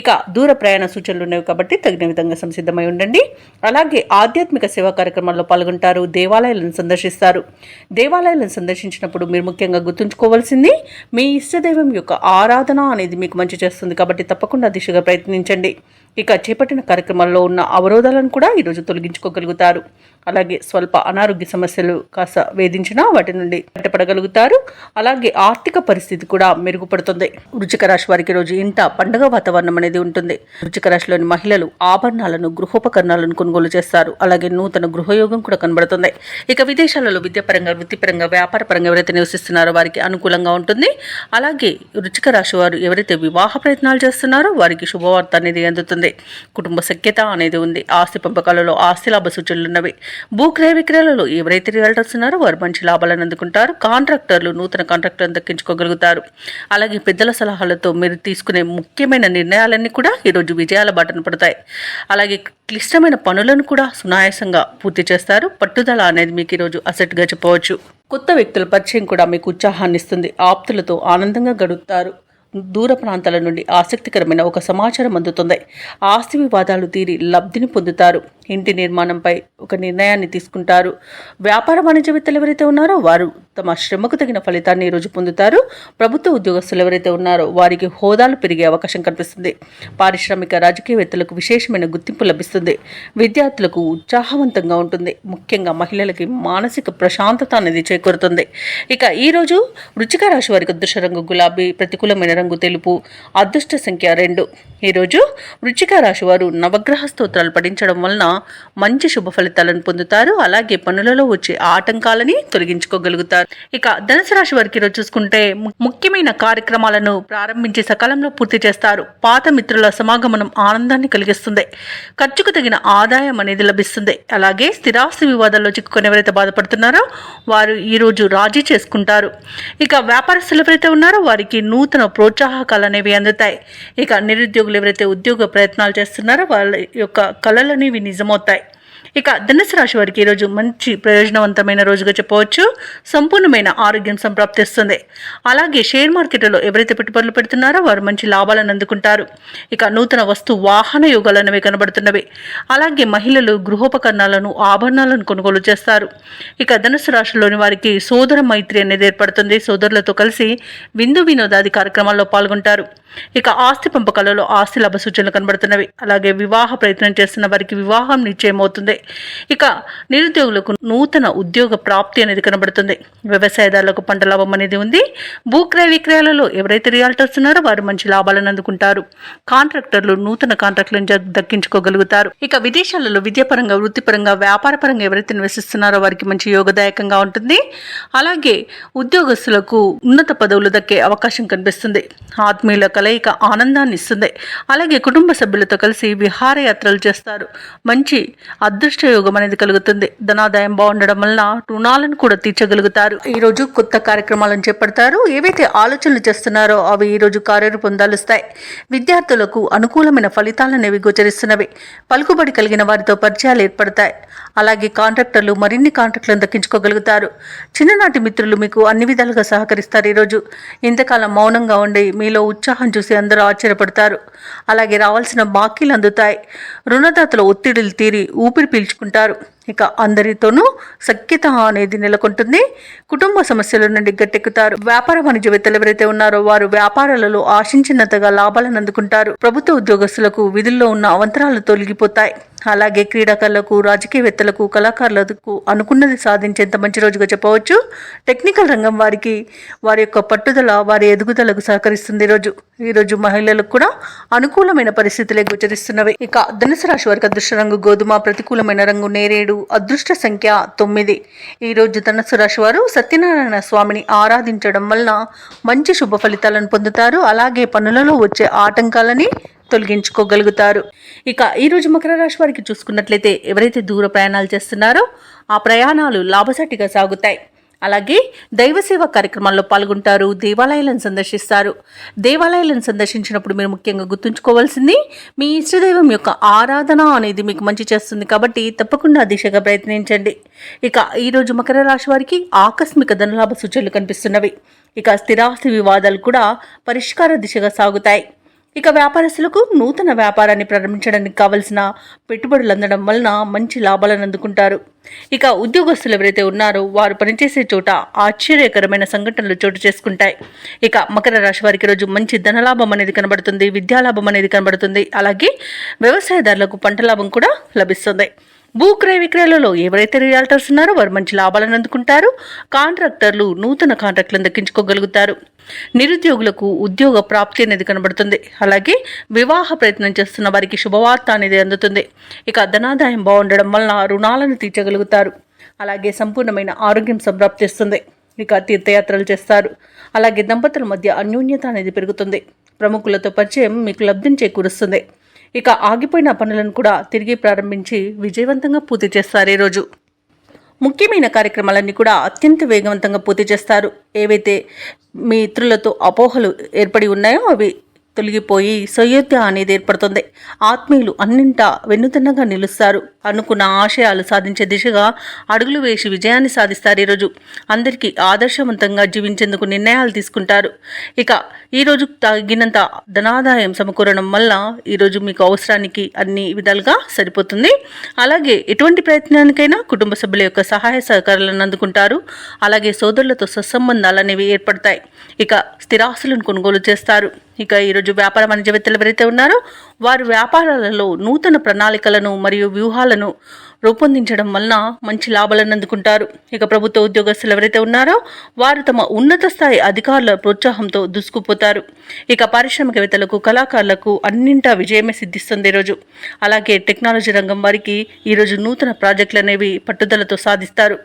A: ఇక దూర ప్రయాణ సూచనలు ఉన్నవి కాబట్టి తగిన విధంగా సంసిద్ధమై ఉండండి. అలాగే ఆధ్యాత్మిక సేవా కార్యక్రమాల్లో పాల్గొంటారు, దేవాలయాలను సందర్శిస్తారు. దేవాలయాలను సందర్శించినప్పుడు మీరు ముఖ్యంగా గుర్తుంచుకోవాల్సింది మీ ఇష్టదైవం యొక్క ఆరాధన అనేది మీకు మంచి చేస్తుంది కాబట్టి తప్పకుండా దిశగా ప్రయత్నించండి. ఇక చేపట్టిన కార్యక్రమాల్లో ఉన్న అవరోధాలను కూడా ఈరోజు తొలగించుకోగలుగుతారు. అలాగే స్వల్ప అనారోగ్య సమస్యలు కాస్త వేధించినా వాటి నుండి బయటపడగలుగుతారు. అలాగే ఆర్థిక పరిస్థితి కూడా మెరుగుపడుతుంది. వృశ్చిక రాశి వారికి రోజు ఇంట పండుగ వాతావరణం అనేది ఉంటుంది. వృశ్చిక రాశిలోని మహిళలు ఆభరణాలను, గృహోపకరణాలను కొనుగోలు చేస్తారు. అలాగే నూతన గృహయోగం కూడా కనబడుతుంది. ఇక విదేశాలలో విద్యాపరంగా, వృత్తిపరంగా, వ్యాపార పరంగా ఎవరైతే నివసిస్తున్నారో వారికి అనుకూలంగా ఉంటుంది. అలాగే వృశ్చిక రాశి వారు ఎవరైతే వివాహ ప్రయత్నాలు చేస్తున్నారో వారికి శుభవార్త అనేది అందుతుంది. కుటుంబ సఖ్యత అనేది ఉంది. ఆస్తి పంపకాలలో ఆస్తి లాభ సూచనలు ఉన్నవి. భూక్రయ విక్రయాలలో ఎవరైతే రియల్టర్స్ ఉన్నారో వారు మంచి లాభాలను అందుకుంటారు. కాంట్రాక్టర్లు నూతన కాంట్రాక్టర్లను దక్కించుకోగలుగుతారు. అలాగే పెద్దల సలహాలతో మీరు తీసుకునే ముఖ్యమైన నిర్ణయాలన్నీ కూడా ఈరోజు విజయాల బాటన పడతాయి. అలాగే క్లిష్టమైన పనులను కూడా సునాయాసంగా పూర్తి చేస్తారు. పట్టుదల అనేది మీకు ఈరోజు అసెట్గా చెప్పవచ్చు. కొత్త వ్యక్తుల పరిచయం కూడా మీకు ఉత్సాహాన్ని ఇస్తుంది. ఆప్తులతో ఆనందంగా గడుపుతారు. దూర ప్రాంతాల నుండి ఆసక్తికరమైన ఒక సమాచారం అందుతుంది. ఆస్తి వివాదాలు తీరి లబ్ధిని పొందుతారు. ఇంటి నిర్మాణంపై ఒక నిర్ణయాన్ని తీసుకుంటారు. వ్యాపార వాణిజ్యవేత్తలు ఎవరైతే ఉన్నారో వారు తమ శ్రమకు తగిన ఫలితాన్ని ఈరోజు పొందుతారు. ప్రభుత్వ ఉద్యోగస్తులు ఎవరైతే ఉన్నారో వారికి హోదాలు పెరిగే అవకాశం కనిపిస్తుంది. పారిశ్రామిక రాజకీయవేత్తలకు విశేషమైన గుర్తింపు లభిస్తుంది. విద్యార్థులకు ఉత్సాహవంతంగా ఉంటుంది. ముఖ్యంగా మహిళలకి మానసిక ప్రశాంతత అనేది చేకూరుతుంది. ఇక ఈరోజు వృశ్చిక రాశి వారికి అదృష్ట రంగు గులాబీ, ప్రతికూలమైన రంగు తెలుపు, అదృష్ట సంఖ్య 2. ఈరోజు వృశ్చిక రాశి వారు నవగ్రహ స్తోత్రాలు పఠించడం వలన మంచి శుభ ఫలితాలను పొందుతారు. అలాగే పనులలో వచ్చే ఆటంకాలని తొలగించుకోగలుగుతారు. ఇక ధనుసు రాశి వారికి ఈరోజు చూసుకుంటే ముఖ్యమైన కార్యక్రమాలను ప్రారంభించి సకాలంలో పూర్తి చేస్తారు. పాత మిత్రుల సమాగమనం ఆనందాన్ని కలిగిస్తుంది. ఖర్చుకు తగిన ఆదాయం అనేది లభిస్తుంది. అలాగే స్థిరాస్తి వివాదాల్లో చిక్కుకొని ఎవరైతే బాధపడుతున్నారో వారు ఈరోజు రాజీ చేసుకుంటారు. ఇక వ్యాపారస్తులు ఎవరైతే ఉన్నారో వారికి నూతన ప్రోత్సాహకాలు అనేవి అందుతాయి. ఇక నిరుద్యోగులు ఎవరైతే ఉద్యోగ ప్రయత్నాలు చేస్తున్నారో వాళ్ళ యొక్క కళలు అనేవి నిజమవుతాయి. ఇక ధనుసు రాశి వారికి ఈరోజు మంచి ప్రయోజనవంతమైన రోజుగా చెప్పవచ్చు. సంపూర్ణమైన ఆరోగ్యం సంప్రాప్తిస్తుంది. అలాగే షేర్ మార్కెట్లో ఎవరైతే పెట్టుబడులు పెడుతున్నారో వారు మంచి లాభాలను అందుకుంటారు. ఇక నూతన వస్తు వాహన యోగాలు అనేవి కనబడుతున్నవి. అలాగే మహిళలు గృహోపకరణాలను, ఆభరణాలను కొనుగోలు చేస్తారు. ఇక ధనుసు రాశిలోని వారికి సోదర మైత్రి అనేది ఏర్పడుతుంది. సోదరులతో కలిసి విందు వినోదాది కార్యక్రమాల్లో పాల్గొంటారు. ఇక ఆస్తి పంపకాలలో ఆస్తి లాభ సూచనలు కనబడుతున్నవి. అలాగే వివాహ ప్రయత్నం చేస్తున్న వారికి వివాహం నిశ్చయమవుతుంది. ఇక నిరుద్యోగులకు నూతన ఉద్యోగ ప్రాప్తి అనేది కనబడుతుంది. వ్యవసాయదారులకు పంట లాభం అనేది ఉంది. భూక్రయ విక్రయాలలో ఎవరైతే రియాల్టర్స్ ఉన్నారో వారు మంచి లాభాలను అందుకుంటారు. కాంట్రాక్టర్లు నూతన కాంట్రాక్టులను దక్కించుకోగలుగుతారు. ఇక విదేశాలలో విద్యాపరంగా, వృత్తిపరంగా, వ్యాపార పరంగా ఎవరైతే నివసిస్తున్నారో వారికి మంచి యోగదాయకంగా ఉంటుంది. అలాగే ఉద్యోగస్తులకు ఉన్నత పదవులు దక్కే అవకాశం కనిపిస్తుంది. ఆత్మీయుల కలయిక ఆనందాన్ని ఇస్తుంది. అలాగే కుటుంబ సభ్యులతో కలిసి విహారయాత్రలు చేస్తారు. మంచి అదృష్ట యోగం అనేది కలుగుతుంది. ధనాదాయం బాగుండడం వలన రుణాలను కూడా తీర్చగలుగుతారు. ఈరోజు కొత్త కార్యక్రమాలను చేపడతారు. ఏవైతే ఆలోచనలు చేస్తున్నారో అవి ఈరోజు కార్యరూపం దాలుస్తాయి. విద్యార్థులకు అనుకూలమైన ఫలితాలు అనేవి గోచరిస్తున్నవి. పలుకుబడి కలిగిన వారితో పరిచయాలు ఏర్పడతాయి. అలాగే కాంట్రాక్టర్లు మరిన్ని కాంట్రాక్టులను దక్కించుకోగలుగుతారు. చిన్ననాటి మిత్రులు మీకు అన్ని విధాలుగా సహకరిస్తారు. ఈరోజు ఇంతకాలం మౌనంగా ఉండి మీలో ఉత్సాహం చూసి అందరూ ఆశ్చర్యపడతారు. అలాగే రావాల్సిన బాకీలు అందుతాయి. రుణదాతల ఒత్తిడిలు తీరి ఊపిరి పీల్చుకుంటారు. ఇక అందరితోనూ సఖ్యత అనేది నెలకొంటుంది. కుటుంబ సమస్యల నుండి గట్టెక్కుతారు. వ్యాపార వాణిజ్యవేత్తలు ఎవరైతే ఉన్నారో వారు వ్యాపారాలలో ఆశించినంతగా లాభాలను అందుకుంటారు. ప్రభుత్వ ఉద్యోగస్తులకు విధుల్లో ఉన్న అవంతరాలు తొలగిపోతాయి. అలాగే క్రీడాకారులకు, రాజకీయవేత్తలకు, కళాకారులకు అనుకున్నది సాధించేంత మంచి రోజుగా చెప్పవచ్చు. టెక్నికల్ రంగం వారికి వారి యొక్క పట్టుదల వారి ఎదుగుదలకు సహకరిస్తుంది. ఈరోజు మహిళలకు కూడా అనుకూలమైన పరిస్థితులే గోచరిస్తున్నవి. ఇక ధనుసు రాశి వారికి అదృష్ట రంగు గోధుమ, ప్రతికూలమైన రంగు నేరేడు, అదృష్ట సంఖ్య 9. ఈరోజు ధనుసు రాశి వారు సత్యనారాయణ స్వామిని ఆరాధించడం వలన మంచి శుభ ఫలితాలను పొందుతారు. అలాగే పనులలో వచ్చే ఆటంకాలని తొలగించుకోగలుగుతారు. ఇక ఈరోజు మకర రాశి వారికి చూసుకున్నట్లయితే ఎవరైతే దూర ప్రయాణాలు చేస్తున్నారో ఆ ప్రయాణాలు లాభసాటిగా సాగుతాయి. అలాగే దైవసేవ కార్యక్రమాల్లో పాల్గొంటారు. దేవాలయాలను సందర్శిస్తారు. దేవాలయాలను సందర్శించినప్పుడు మీరు ముఖ్యంగా గుర్తుంచుకోవాల్సింది మీ ఇష్టదైవం యొక్క ఆరాధన అనేది మీకు మంచి చేస్తుంది కాబట్టి తప్పకుండా దిశగా ప్రయత్నించండి. ఇక ఈరోజు మకర రాశి వారికి ఆకస్మిక ధనలాభ సూచనలు కనిపిస్తున్నవి. ఇక స్థిరాస్తి వివాదాలు కూడా పరిష్కార దిశగా సాగుతాయి. ఇక వ్యాపారస్తులకు నూతన వ్యాపారాన్ని ప్రారంభించడానికి కావలసిన పెట్టుబడులు అందడం వలన మంచి లాభాలను అందుకుంటారు. ఇక ఉద్యోగస్తులు ఎవరైతే ఉన్నారో వారు పనిచేసే చోట ఆశ్చర్యకరమైన సంఘటనలు చోటు చేసుకుంటాయి. ఇక మకర రాశి వారికి రోజు మంచి ధనలాభం అనేది కనబడుతుంది, విద్యాలాభం అనేది కనబడుతుంది. అలాగే వ్యవసాయదారులకు పంట లాభం కూడా లభిస్తుంది. భూక్రయ విక్రయాలలో ఎవరైతే రియాల్టర్స్ ఉన్నారో వారు మంచి లాభాలను అందుకుంటారు. కాంట్రాక్టర్లు నూతన కాంట్రాక్టులను దక్కించుకోగలుగుతారు. నిరుద్యోగులకు ఉద్యోగ ప్రాప్తి అనేది కనబడుతుంది. అలాగే వివాహ ప్రయత్నం చేస్తున్న వారికి శుభవార్త అనేది అందుతుంది. ఇక ధనాదాయం బాగుండడం వలన రుణాలను తీర్చగలుగుతారు. అలాగే సంపూర్ణమైన ఆరోగ్యం సంప్రాప్తిస్తుంది. ఇక తీర్థయాత్రలు చేస్తారు. అలాగే దంపతుల మధ్య అన్యోన్యత అనేది పెరుగుతుంది. ప్రముఖులతో పరిచయం మీకు లబ్ధిని చేకూరుస్తుంది. ఇక ఆగిపోయిన పనులను కూడా తిరిగి ప్రారంభించి విజయవంతంగా పూర్తి చేస్తారు. ఈరోజు ముఖ్యమైన కార్యక్రమాలన్నీ కూడా అత్యంత వేగవంతంగా పూర్తి చేస్తారు. ఏవైతే మీ ఇతరులతో అపోహలు ఏర్పడి ఉన్నాయో అవి తొలగిపోయి సయోధ్య అనేది ఏర్పడుతుంది. ఆత్మీయులు అన్నింటా వెన్నుతన్నగా నిలుస్తారు. అనుకున్న ఆశయాలు సాధించే దిశగా అడుగులు వేసి విజయాన్ని సాధిస్తారు. ఈరోజు అందరికీ ఆదర్శవంతంగా జీవించేందుకు నిర్ణయాలు తీసుకుంటారు. ఇక ఈరోజు తగినంత ధనాదాయం సమకూరడం వల్ల ఈరోజు మీకు అవసరానికి అన్ని విధాలుగా సరిపోతుంది. అలాగే ఎటువంటి ప్రయత్నానికైనా కుటుంబ సభ్యుల యొక్క సహాయ సహకారాలను అందుకుంటారు. అలాగే సోదరులతో సత్సంబంధాలు అనేవి ఏర్పడతాయి. ఇక స్థిరాస్తులను కొనుగోలు చేస్తారు. ఇక ఈరోజు వ్యాపార వాణిజ్యవేత్తలు ఎవరైతే ఉన్నారో వారు వ్యాపారాలలో నూతన ప్రణాళికలను మరియు వ్యూహాలను రూపొందించడం వలన మంచి లాభాలను అందుకుంటారు. ఇక ప్రభుత్వ ఉద్యోగస్తులు ఎవరైతే ఉన్నారో వారు తమ ఉన్నత స్థాయి అధికారుల ప్రోత్సాహంతో దూసుకుపోతారు. ఇక పారిశ్రామికవేత్తలకు, కళాకారులకు అన్నింటా విజయమే సిద్ధిస్తుంది ఈరోజు. అలాగే టెక్నాలజీ రంగం వారికి ఈరోజు నూతన ప్రాజెక్టులు అనేవి పట్టుదలతో సాధిస్తారు.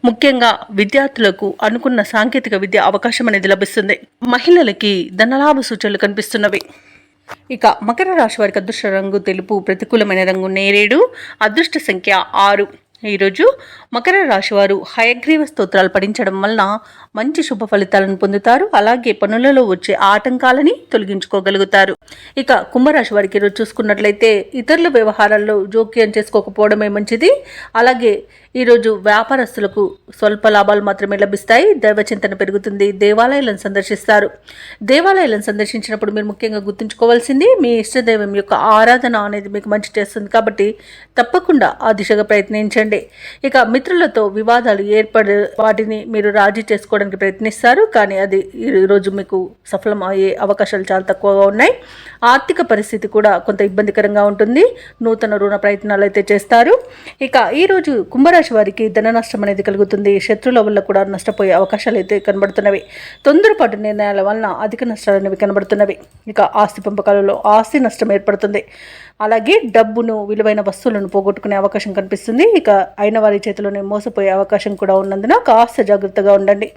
A: ముఖ్యంగా విద్యార్థులకు అనుకున్న సాంకేతిక విద్య అవకాశం అనేది లభిస్తుంది. మహిళలకి ధనలాభ సూచనలు కనిపిస్తున్నవి. ఇక మకర రాశి వారికి అదృష్ట రంగు తెలుపు, ప్రతికూలమైన రంగు నేరేడు, అదృష్ట సంఖ్య 6. ఈరోజు మకర రాశి వారు హయగ్రీవ స్తోత్రాలు పఠించడం వలన మంచి శుభ ఫలితాలను పొందుతారు. అలాగే పనులలో వచ్చే ఆటంకాలని తొలగించుకోగలుగుతారు. ఇక కుంభరాశి వారికి ఈరోజు చూసుకున్నట్లయితే ఇతరుల వ్యవహారాల్లో జోక్యం చేసుకోకపోవడమే మంచిది. అలాగే ఈరోజు వ్యాపారస్తులకు స్వల్ప లాభాలు మాత్రమే లభిస్తాయి. దైవచింతన పెరుగుతుంది. దేవాలయాలను సందర్శిస్తారు. దేవాలయాలను సందర్శించినప్పుడు మీరు ముఖ్యంగా గుర్తుంచుకోవాల్సింది మీ ఇష్టదైవం యొక్క ఆరాధన అనేది మీకు మంచి చేస్తుంది. కాబట్టి తప్పకుండా ఆ దిశగా ప్రయత్నించండి. ఇక మిత్రులతో వివాదాలు ఏర్పడి వాటిని మీరు రాజీ చేసుకోవడానికి ప్రయత్నిస్తారు. కానీ అది ఈరోజు మీకు సఫలం అయ్యే అవకాశాలు చాలా తక్కువగా ఉన్నాయి. ఆర్థిక పరిస్థితి కూడా కొంత ఇబ్బందికరంగా ఉంటుంది. నూతన రుణ ప్రయత్నాలు అయితే చేస్తారు. ఇక ఈరోజు కుంభరాశి వారికి ధన నష్టం అనేది కలుగుతుంది. శత్రువుల వల్ల కూడా నష్టపోయే అవకాశాలు అయితే కనబడుతున్నవి. తొందరపాటు నిర్ణయాల వలన అధిక నష్టాలు అనేవి కనబడుతున్నవి. ఇక ఆస్తి పంపకాలలో ఆస్తి నష్టం ఏర్పడుతుంది. అలాగే డబ్బును, విలువైన వస్తువులను పోగొట్టుకునే అవకాశం కనిపిస్తుంది. ఇక అయిన వారి చేతిలోనే మోసపోయే అవకాశం కూడా ఉన్నందున కాస్త జాగ్రత్తగా ఉండండి.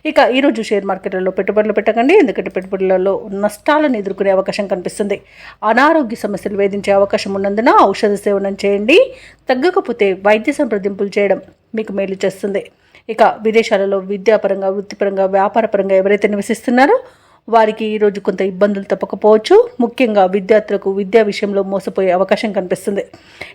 A: ఇక ఈరోజు షేర్ మార్కెట్లలో పెట్టుబడులు పెట్టకండి. ఎందుకంటే పెట్టుబడులలో నష్టాలను ఎదుర్కొనే అవకాశం కనిపిస్తుంది. అనారోగ్య సమస్యలు వేధించే అవకాశం ఉన్నందున ఔషధ సేవనం చేయండి. తగ్గకపోతే వైద్య సంప్రదింపులు చేయడం మీకు మేలు చేస్తుంది. ఇక విదేశాలలో విద్యాపరంగా, వృత్తిపరంగా, వ్యాపారపరంగా ఎవరైతే నివసిస్తున్నారో వారికి ఈరోజు కొంత ఇబ్బందులు తప్పకపోవచ్చు. ముఖ్యంగా విద్యార్థులకు విద్యా విషయంలో మోసపోయే అవకాశం కనిపిస్తుంది.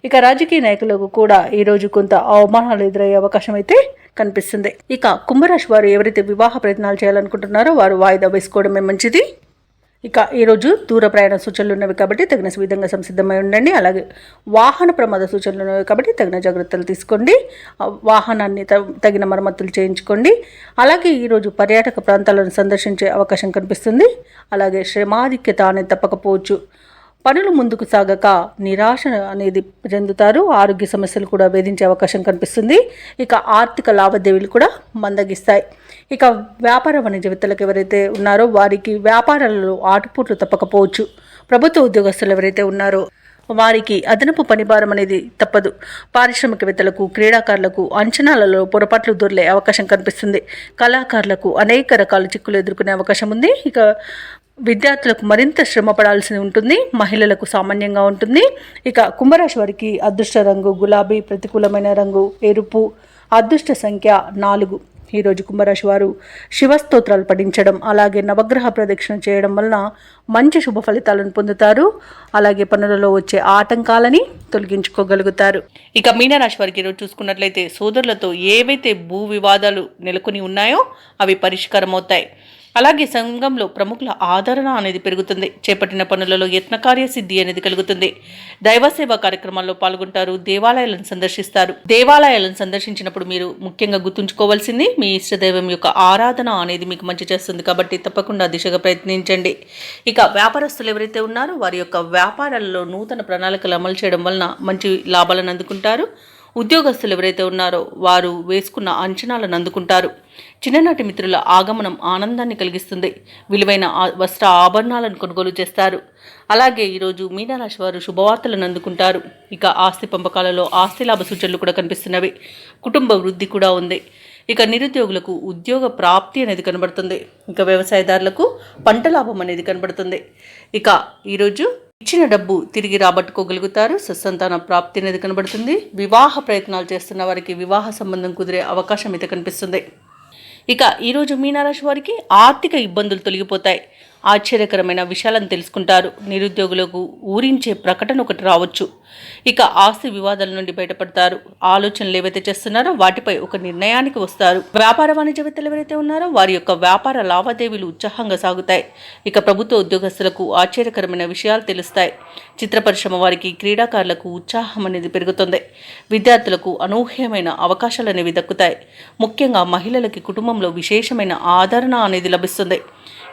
A: ఇక రాజకీయ నాయకులకు కూడా ఈరోజు కొంత అవమానాలు ఎదురయ్యే అవకాశం అయితే కనిపిస్తుంది. ఇక కుంభరాశి వారు ఎవరైతే వివాహ ప్రయత్నాలు చేయాలనుకుంటున్నారో వారు వాయిదా వేసుకోవడమే మంచిది. ఇక ఈరోజు దూర ప్రయాణ సూచనలు ఉన్నవి కాబట్టి తగిన విధంగా సంసిద్ధమై ఉండండి. అలాగే వాహన ప్రమాద సూచనలు ఉన్నవి కాబట్టి తగిన జాగ్రత్తలు తీసుకోండి. వాహనాన్ని తగిన మరమ్మతులు చేయించుకోండి. అలాగే ఈరోజు పర్యాటక ప్రాంతాలను సందర్శించే అవకాశం కనిపిస్తుంది. అలాగే శ్రమాధిక్యత అనేది తప్పకపోవచ్చు. పనులు ముందుకు సాగక నిరాశ అనేది చెందుతారు. ఆరోగ్య సమస్యలు కూడా వేధించే అవకాశం కనిపిస్తుంది. ఇక ఆర్థిక లావాదేవీలు కూడా మందగిస్తాయి. ఇక వ్యాపార వాణిజ్యవేత్తలకు ఎవరైతే ఉన్నారో వారికి వ్యాపారాలలో ఆటుపోట్లు తప్పకపోవచ్చు. ప్రభుత్వ ఉద్యోగస్తులు ఎవరైతే ఉన్నారో వారికి అదనపు పనిభారం అనేది తప్పదు. పారిశ్రామికవేత్తలకు, క్రీడాకారులకు అంచనాలలో పొరపాట్లు దొర్లే అవకాశం కనిపిస్తుంది. కళాకారులకు అనేక రకాల చిక్కులు ఎదుర్కొనే అవకాశం ఉంది. ఇక విద్యార్థులకు మరింత శ్రమ పడాల్సి ఉంటుంది. మహిళలకు సామాన్యంగా ఉంటుంది. ఇక కుంభరాశి వారికి అదృష్ట రంగు గులాబీ, ప్రతికూలమైన రంగు ఎరుపు, అదృష్ట సంఖ్య 4. ఈరోజు కుంభరాశి వారు శివస్తోత్రాలు పఠించడం, అలాగే నవగ్రహ ప్రదక్షిణ చేయడం వలన మంచి శుభ ఫలితాలను పొందుతారు. అలాగే పనులలో వచ్చే ఆటంకాలని తొలగించుకోగలుగుతారు. ఇక మీనరాశి వారికి ఈరోజు చూసుకున్నట్లయితే సోదరులతో ఏవైతే భూ వివాదాలు నెలకొని ఉన్నాయో అవి పరిష్కారం అవుతాయి. అలాగే సంఘంలో ప్రముఖుల ఆదరణ అనేది పెరుగుతుంది. చేపట్టిన పనులలో యత్నకార్య సిద్ధి అనేది కలుగుతుంది. దైవ సేవా కార్యక్రమాల్లో పాల్గొంటారు. దేవాలయాలను సందర్శిస్తారు. దేవాలయాలను సందర్శించినప్పుడు మీరు ముఖ్యంగా గుర్తుంచుకోవాల్సింది మీ ఇష్టదైవం యొక్క ఆరాధన అనేది మీకు మంచి చేస్తుంది. కాబట్టి తప్పకుండా దిశగా ప్రయత్నించండి. ఇక వ్యాపారస్తులు ఎవరైతే ఉన్నారో వారి యొక్క వ్యాపారాలలో నూతన ప్రణాళికలు అమలు చేయడం వలన మంచి లాభాలను అందుకుంటారు. ఉద్యోగస్తులు ఎవరైతే ఉన్నారో వారు వేసుకున్న అంచనాలను అందుకుంటారు. చిన్ననాటి మిత్రుల ఆగమనం ఆనందాన్ని కలిగిస్తుంది. విలువైన వస్త్ర ఆభరణాలను కొనుగోలు చేస్తారు. అలాగే ఈరోజు మీనరాశి వారు శుభవార్తలను అందుకుంటారు. ఇక ఆస్తి పంపకాలలో ఆస్తి లాభ సూచనలు కూడా కనిపిస్తున్నవి. కుటుంబ వృద్ధి కూడా ఉంది. ఇక నిరుద్యోగులకు ఉద్యోగ ప్రాప్తి అనేది కనబడుతుంది. ఇక వ్యవసాయదారులకు పంట లాభం అనేది కనబడుతుంది. ఇక ఈరోజు ఇచ్చిన డబ్బు తిరిగి రాబట్టుకోగలుగుతారు. సత్సంతాన ప్రాప్తి అనేది కనబడుతుంది. వివాహ ప్రయత్నాలు చేస్తున్న వారికి వివాహ సంబంధం కుదిరే అవకాశం అయితే కనిపిస్తుంది. ఇక ఈరోజు మీనరాశి వారికి ఆర్థిక ఇబ్బందులు తొలగిపోతాయి. ఆశ్చర్యకరమైన విషయాలను తెలుసుకుంటారు. నిరుద్యోగులకు ఊరించే ప్రకటన ఒకటి రావచ్చు. ఇక ఆస్తి వివాదాల నుండి బయటపడతారు. ఆలోచనలు ఏవైతే చేస్తున్నారో వాటిపై ఒక నిర్ణయానికి వస్తారు. వ్యాపార వాణిజ్యవేత్తలు ఎవరైతే ఉన్నారో వారి యొక్క వ్యాపార లావాదేవీలు ఉత్సాహంగా సాగుతాయి. ఇక ప్రభుత్వ ఉద్యోగస్తులకు ఆశ్చర్యకరమైన విషయాలు తెలుస్తాయి. చిత్ర పరిశ్రమ వారికి, క్రీడాకారులకు ఉత్సాహం అనేది పెరుగుతుంది. విద్యార్థులకు అనూహ్యమైన అవకాశాలు అనేవి దక్కుతాయి. ముఖ్యంగా మహిళలకి కుటుంబంలో విశేషమైన ఆదరణ అనేది లభిస్తుంది.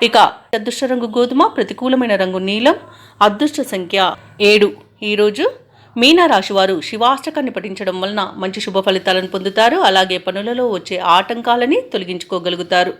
A: ఇక అదృష్ట రంగు గోధుమ, ప్రతికూలమైన రంగు నీలం, అదృష్ట సంఖ్య 7. ఈరోజు మీనరాశి వారు శివాష్టకాన్ని పఠించడం వలన మంచి శుభ ఫలితాలను పొందుతారు. అలాగే పనులలో వచ్చే ఆటంకాలని తొలగించుకోగలుగుతారు.